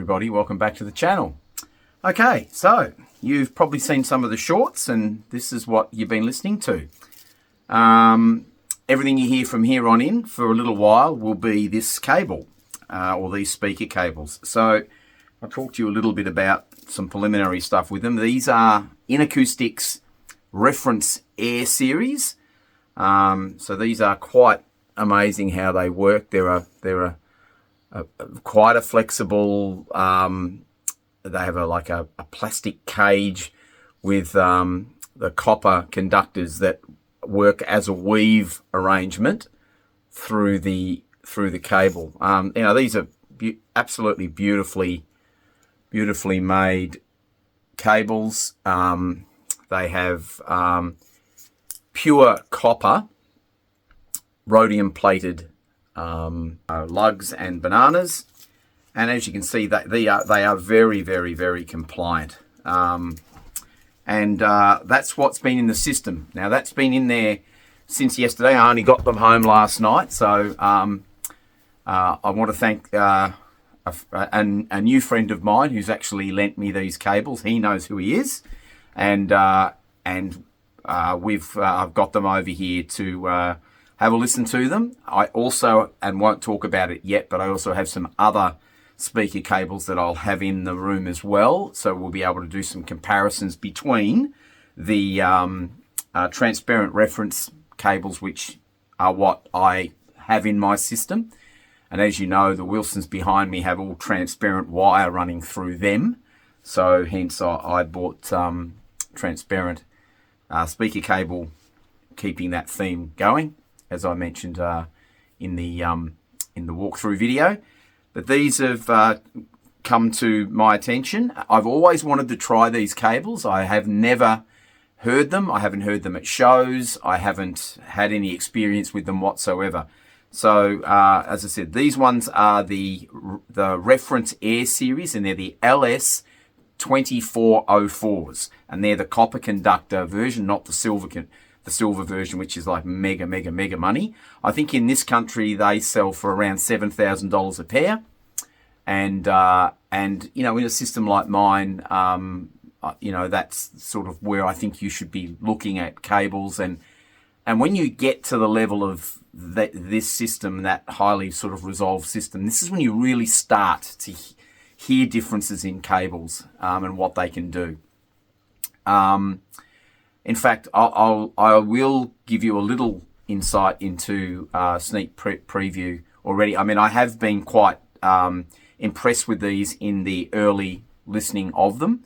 everybody, welcome back to the channel. Okay, so you've probably seen some of the shorts and this is what you've been listening to. Everything you hear from here on in for a little while will be this cable or these speaker cables. So I'll talk to you a little bit about some preliminary stuff with them. These are Inakustik's Referenz Air series. So these are quite amazing how they work. They're quite a flexible. They have a plastic cage with the copper conductors that work as a weave arrangement through the cable. These are absolutely beautifully made cables. They have pure copper rhodium plated lugs and bananas, and as you can see that they are very compliant, and that's what's been in the system. Now that's been in there since yesterday. I only got them home last night, so I want to thank a new friend of mine who's actually lent me these cables. He knows who he is, and I've got them over here to have a listen to them. I also, and won't talk about it yet, but I also have some other speaker cables that I'll have in the room as well. So we'll be able to do some comparisons between the transparent reference cables, which are what I have in my system. And as you know, the Wilsons behind me have all transparent wire running through them. So hence I bought transparent speaker cable, keeping that theme going, as I mentioned in the walkthrough video. But these have come to my attention. I've always wanted to try these cables. I have never heard them. I haven't heard them at shows. I haven't had any experience with them whatsoever. So as I said, these ones are the Referenz Air series, and they're the LS2404s, and they're the copper conductor version, not the silver version, which is like mega money. I think in this country they sell for around $7,000 a pair, and in a system like mine, that's sort of where I think you should be looking at cables. And when you get to the level of this system, that highly sort of resolved system, this is when you really start to hear differences in cables and what they can do. In fact, I will give you a little insight into sneak preview already. I mean, I have been quite impressed with these in the early listening of them,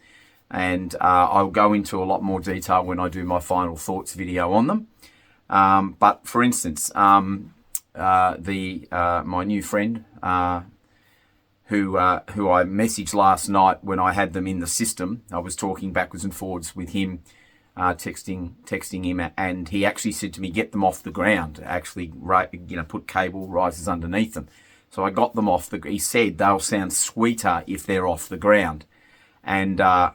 and I'll go into a lot more detail when I do my final thoughts video on them. But for instance, my new friend who I messaged last night when I had them in the system, I was talking backwards and forwards with him, texting him, and he actually said to me, get them off the ground, actually, put cable risers underneath them. So I got them off he said they'll sound sweeter if they're off the ground. And I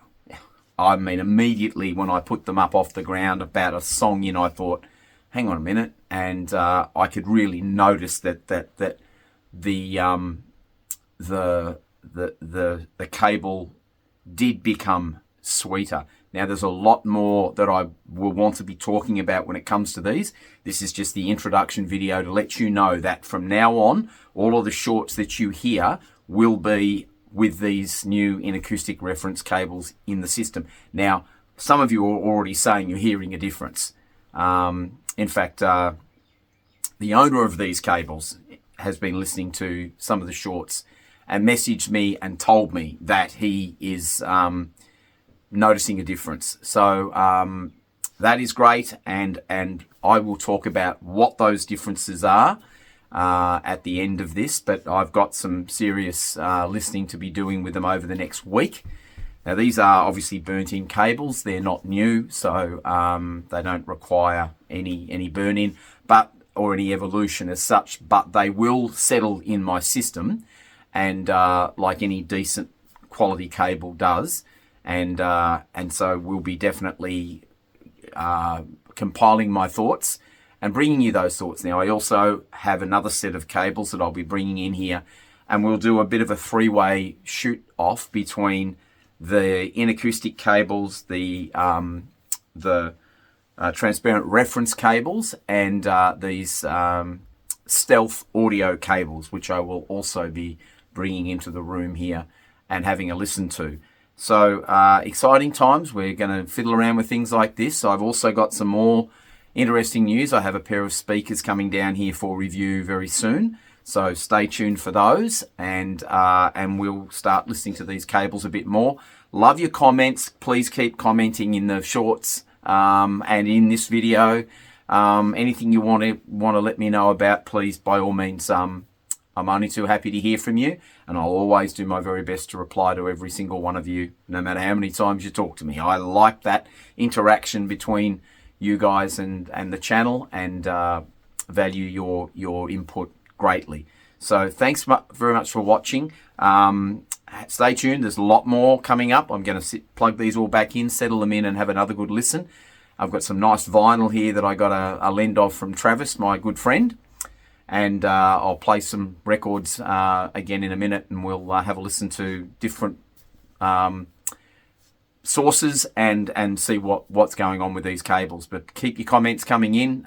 mean, immediately when I put them up off the ground, about a song in, I thought, hang on a minute, and I could really notice that the cable did become sweeter. Now, there's a lot more that I will want to be talking about when it comes to these. This is just the introduction video to let you know that from now on, all of the shorts that you hear will be with these new Inakustik reference cables in the system. Now, some of you are already saying you're hearing a difference. In fact, the owner of these cables has been listening to some of the shorts and messaged me and told me that he is noticing a difference. So that is great, and I will talk about what those differences are at the end of this, but I've got some serious listening to be doing with them over the next week. Now, these are obviously burnt-in cables. They're not new, so they don't require any burn-in or any evolution as such, but they will settle in my system, and like any decent quality cable does, and so we'll be definitely compiling my thoughts and bringing you those thoughts. Now, I also have another set of cables that I'll be bringing in here and we'll do a bit of a three-way shoot off between the Inakustik cables, the transparent reference cables, and these stealth audio cables, which I will also be bringing into the room here and having a listen to. So exciting times. We're going to fiddle around with things like this. I've also got some more interesting news. I have a pair of speakers coming down here for review very soon, so stay tuned for those, and we'll start listening to these cables a bit more. Love your comments. Please keep commenting in the shorts and in this video. Anything you want to let me know about, please, by all means. I'm only too happy to hear from you, and I'll always do my very best to reply to every single one of you, no matter how many times you talk to me. I like that interaction between you guys and the channel, and value your input greatly. So thanks very much for watching. Stay tuned. There's a lot more coming up. I'm going to plug these all back in, settle them in, and have another good listen. I've got some nice vinyl here that I got a lend of from Travis, my good friend. And I'll play some records again in a minute, and we'll have a listen to different sources and see what's going on with these cables. But keep your comments coming in.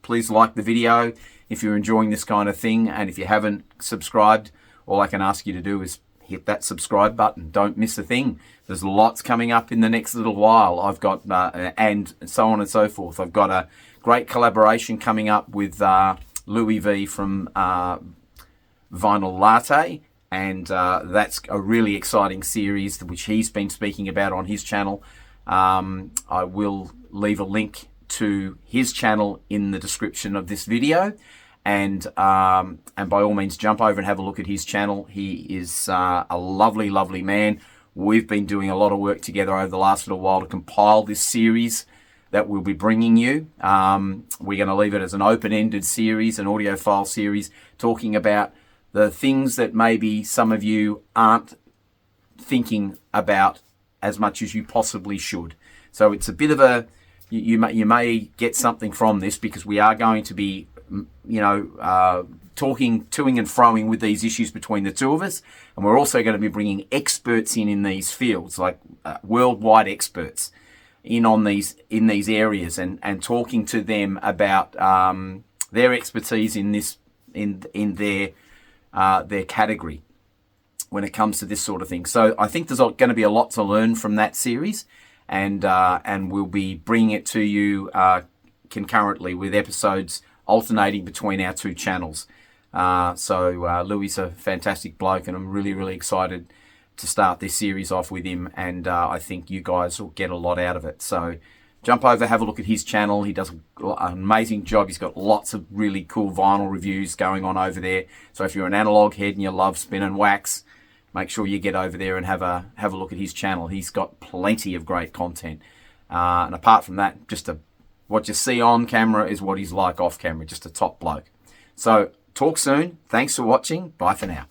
Please like the video if you're enjoying this kind of thing, and if you haven't subscribed, all I can ask you to do is hit that subscribe button. Don't miss a thing. There's lots coming up in the next little while. I've got and so on and so forth. I've got a great collaboration coming up with Louise from Vinyl Latte, and that's a really exciting series which he's been speaking about on his channel. I will leave a link to his channel in the description of this video, and by all means jump over and have a look at his channel. He is a lovely man. We've been doing a lot of work together over the last little while to compile this series that we'll be bringing you. We're going to leave it as an open-ended series, an audio file series, talking about the things that maybe some of you aren't thinking about as much as you possibly should. So it's a bit of a, you may get something from this, because we are going to be, talking toing and froing with these issues between the two of us, and we're also going to be bringing experts in these fields, like worldwide experts in these areas, and talking to them about their expertise in this in their category when it comes to this sort of thing. So I think there's going to be a lot to learn from that series, and we'll be bringing it to you concurrently with episodes alternating between our two channels. Louis is a fantastic bloke, and I'm really excited to start this series off with him, and I think you guys will get a lot out of it. So jump over, have a look at his channel. He does an amazing job. He's got lots of really cool vinyl reviews going on over there. So if you're an analog head and you love spin and wax, make sure you get over there and have a look at his channel. He's got plenty of great content. And apart from that, what you see on camera is what he's like off camera, just a top bloke. So talk soon. Thanks for watching. Bye for now.